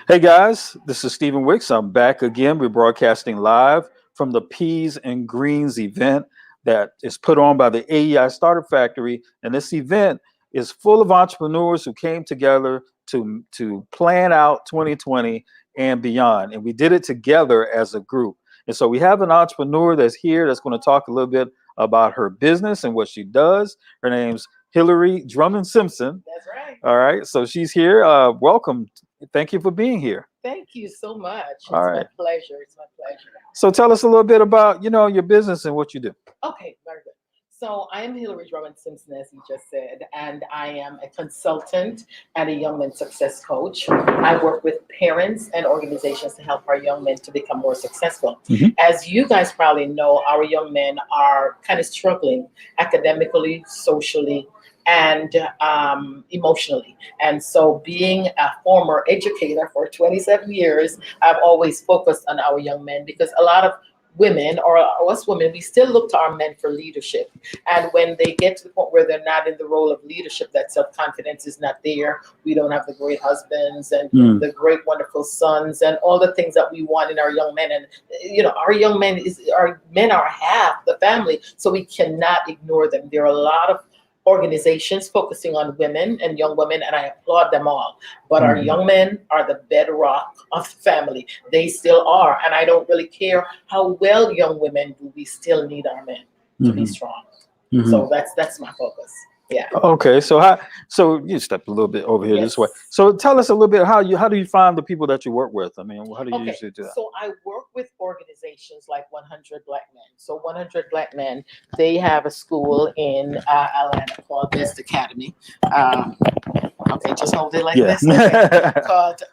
Hey guys, this is Stephen Wicks. I'm back again. We're broadcasting live from the Peas and Greens event that is put on by the AEI Startup Factory. And this event is full of entrepreneurs who came together to plan out 2020 and beyond. And we did it together as a group. And so we have an entrepreneur that's here that's going to talk a little bit about her business and what she does. Her name's Hilary D Simpson. That's right. All right. So she's here. Welcome. Thank you for being here. Thank you so much. It's All right. my pleasure. It's my pleasure. So tell us a little bit about, your business and what you do. Okay, very good. So I am Hilary D Simpson, as you just said, and I am a consultant and a young men success coach. I work with parents and organizations to help our young men to become more successful. Mhm. As you guys probably know, our young men are kind of struggling academically, socially, and emotionally. And so being a former educator for 27 years, I've always focused on our young men because a lot of women, or us women, we still look to our men for leadership. And when they get to the point where they're not in the role of leadership, that self-confidence is not there. We don't have the great husbands and the great, wonderful sons and all the things that we want in our young men. And, our young men are half the family, so we cannot ignore them. There are a lot of organizations focusing on women and young women, and I applaud them all. But our young men are the bedrock of the family. They still are. And I don't really care how well young women do. We still need our men to be strong. So that's my focus. Yeah. Okay. So you step a little bit over here this way. Yes. So tell us a little bit how do you find the people that you work with? I mean, how do you usually do that? So I work with organizations like 100 Black Men. So 100 Black Men, they have a school in Atlanta called Best Academy. Okay, just hold it like this. Okay. called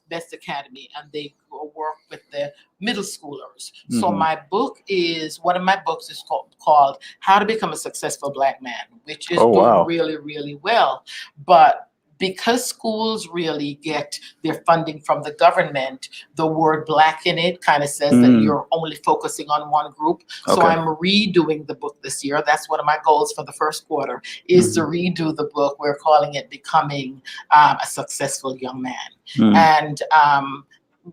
Best Academy, and they work with the middle schoolers. So one of my books is called How to Become a Successful Black Man, which is doing really, really well. But because schools really get their funding from the government, the word Black in it kind of says that you're only focusing on one group. So I'm redoing the book this year. That's one of my goals for the first quarter, is to redo the book. We're calling it Becoming a Successful Young Man. And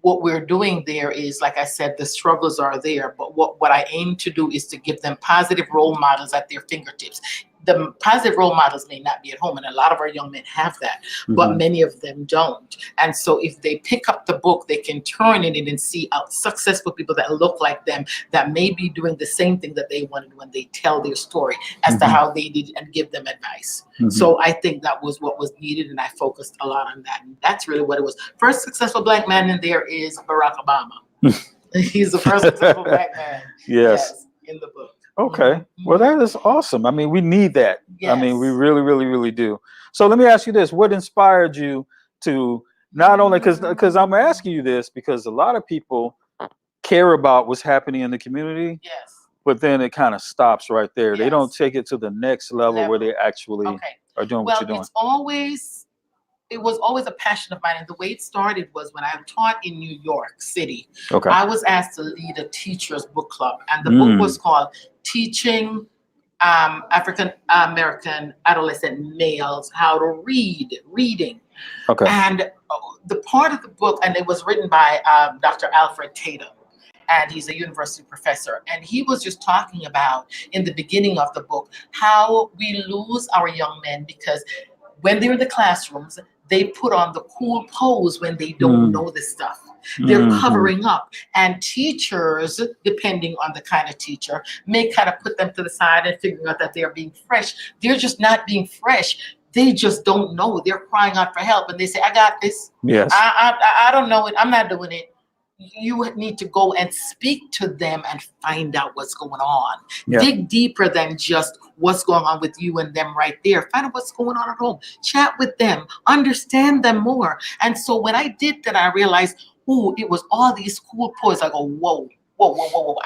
what we're doing there is, like I said, the struggles are there. But what I aim to do is to give them positive role models at their fingertips. The positive role models may not be at home, and a lot of our young men have that, but many of them don't. And so if they pick up the book, they can turn in it and see successful people that look like them, that may be doing the same thing that they wanted when they tell their story as to how they did, and give them advice. So I think that was what was needed, and I focused a lot on that. And that's really what it was. First successful Black man in there is Barack Obama. He's the first successful Black man. Yes. In the book. Okay. Well, that is awesome. I mean, we need that. Yes. I mean, we really, really, really do. So let me ask you this. What inspired you to not only, because I'm asking you this because a lot of people care about what's happening in the community. Yes. But then it kind of stops right there. Yes. They don't take it to the next level where they actually are doing what you're doing. It was always a passion of mine. And the way it started was when I taught in New York City. Okay. I was asked to lead a teacher's book club. And the book was called Teaching African American Adolescent Males How to Reading. Okay. And the part of the book, and it was written by Dr. Alfred Tatum. And he's a university professor. And he was just talking about, in the beginning of the book, how we lose our young men because when they're in the classrooms, they put on the cool pose when they don't know this stuff. They're covering up. And teachers, depending on the kind of teacher, may kind of put them to the side and figuring out that they're being fresh. They're just not being fresh. They just don't know. They're crying out for help. And they say, I got this. Yes. I don't know it. I'm not doing it. You need to go and speak to them and find out what's going on. Yeah. Dig deeper than just what's going on with you and them right there. Find out what's going on at home. Chat with them. Understand them more. And so when I did that, I realized, it was all these cool points. I go, whoa.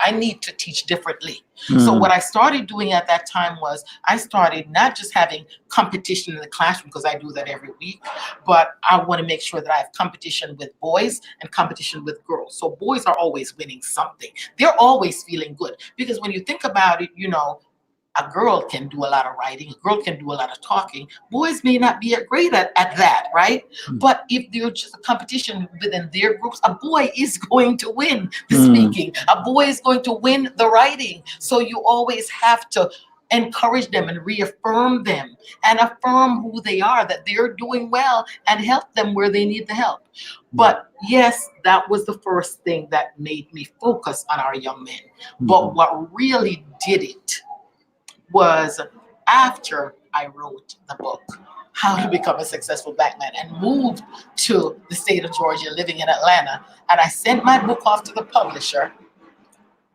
I need to teach differently. So what I started doing at that time was I started not just having competition in the classroom, because I do that every week, but I want to make sure that I have competition with boys and competition with girls. So boys are always winning something. They're always feeling good. Because when you think about it, a girl can do a lot of writing, a girl can do a lot of talking. Boys may not be great at that, right? But if there's just a competition within their groups, a boy is going to win the speaking. A boy is going to win the writing. So you always have to encourage them and reaffirm them and affirm who they are, that they're doing well, and help them where they need the help. But yes, that was the first thing that made me focus on our young men. But what really did it was after I wrote the book, How to Become a Successful Black Man, and moved to the state of Georgia, living in Atlanta, and I sent my book off to the publisher.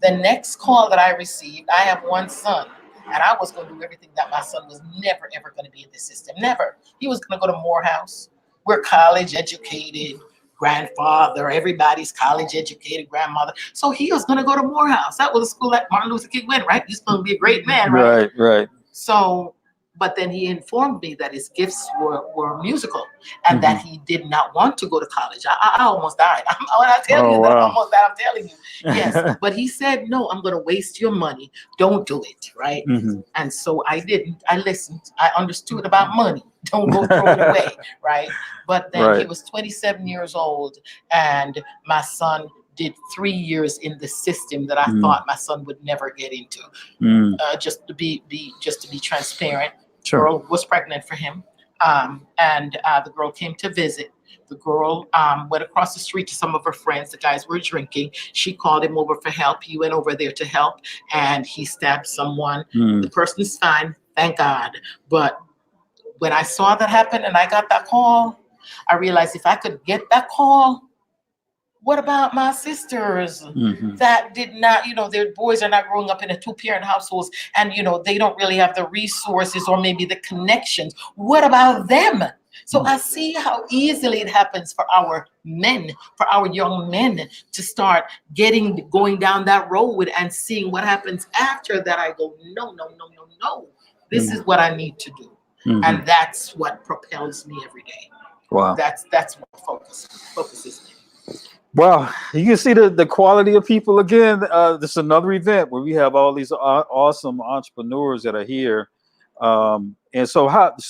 The next call that I received, I have one son, and I was going to do everything that my son was never, ever going to be in the system. Never. He was going to go to Morehouse. We're college educated, grandfather, everybody's college educated grandmother. So he was going to go to Morehouse. That was a school that Martin Luther King went, right? He's going to be a great man, right? Right. So, but then he informed me that his gifts were musical, and that he did not want to go to college. I almost died. When I tell you that I almost died, I'm telling you. Yes, but he said, no, I'm going to waste your money. Don't do it, right? And so I didn't. I listened. I understood about money. Don't go throw it away, right? But then he was 27 years old, and my son did 3 years in the system that I thought my son would never get into. Just to be transparent, girl was pregnant for him, and the girl came to visit. The girl went across the street to some of her friends. The guys were drinking. She called him over for help. He went over there to help, and he stabbed someone. The person is fine, thank God. But when I saw that happen and I got that call, I realized if I could get that call, what about my sisters that did not, their boys are not growing up in a 2-parent households, and, they don't really have the resources or maybe the connections. What about them? So I see how easily it happens for our men, for our young men, to start going down that road and seeing what happens after that. I go, no. This is what I need to do. And that's what propels me every day. Wow. That's what focuses me. Well, you can see the quality of people again. This is another event where we have all these awesome entrepreneurs that are here. And so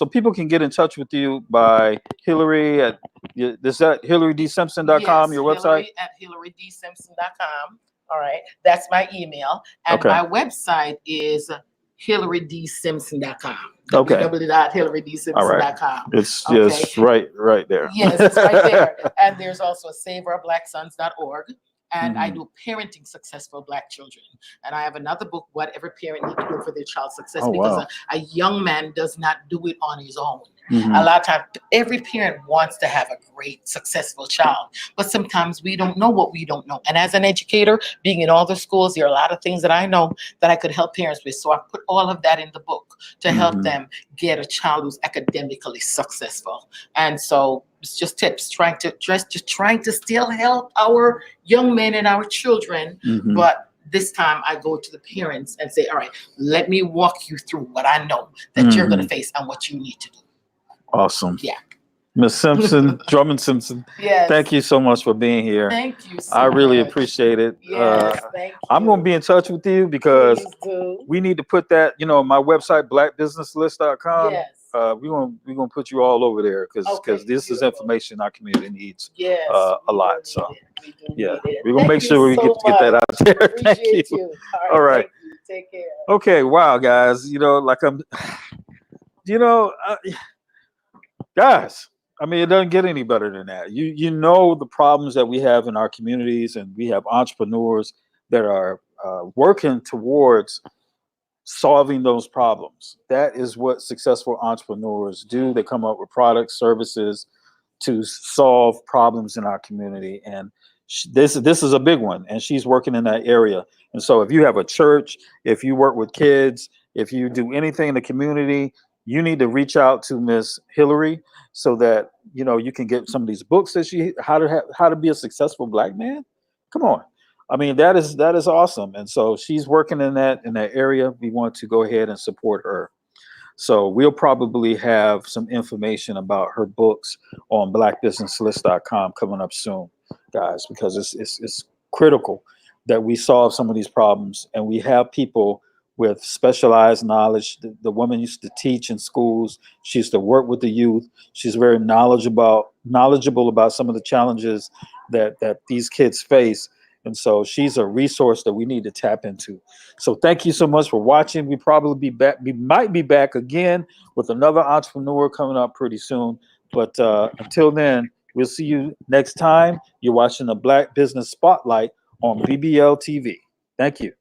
people can get in touch with you by Hilary at HilaryDSimpson.com, your website? Hilary at HilaryDSimpson.com. All right. That's my email. And my website is HilaryDSimpson.com. Okay. www.HilaryDSimpson.com. It's just right there. Yes, it's right there. And there's also SaveOurBlackSons.org. And I do parenting successful Black children. And I have another book, What Every Parent Needs to Do for Their Child's Success, because a young man does not do it on his own. A lot of times, every parent wants to have a great, successful child, but sometimes we don't know what we don't know. And as an educator, being in all the schools, there are a lot of things that I know that I could help parents with. So I put all of that in the book to help them get a child who's academically successful. And so it's just tips, trying to still help our young men and our children, but this time I go to the parents and say, all right, let me walk you through what I know that you're going to face and what you need to do. Awesome. Yeah. Miss Simpson, Drummond Simpson. Yes. Thank you so much for being here. Thank you so I really much. appreciate it. Yes, thank you. I'm going to be in touch with you because Please do. we need to put that, my website, BlackBusinessList.com. Yes. We're gonna put you all over there because this is information our community needs a lot. So we're gonna make sure we get that out there. Appreciate you. All right. Thank you. Take care. Okay. Wow, guys. Guys. I mean, it doesn't get any better than that. You know the problems that we have in our communities, and we have entrepreneurs that are working towards solving those problems. That is what successful entrepreneurs do. They come up with products, services to solve problems in our community. And this is a big one. And she's working in that area. And so if you have a church, if you work with kids, if you do anything in the community, you need to reach out to Miss Hilary so that, you can get some of these books that how to be a successful Black man. Come on. I mean, that is awesome. And so she's working in that area. We want to go ahead and support her. So we'll probably have some information about her books on BlackBusinessList.com coming up soon, guys, because it's critical that we solve some of these problems and we have people with specialized knowledge. The woman used to teach in schools. She used to work with the youth. She's very knowledgeable about some of the challenges that these kids face. And so she's a resource that we need to tap into. So thank you so much for watching. We might be back again with another entrepreneur coming up pretty soon. But until then, we'll see you next time. You're watching the Black Business Spotlight on BBL TV. Thank you.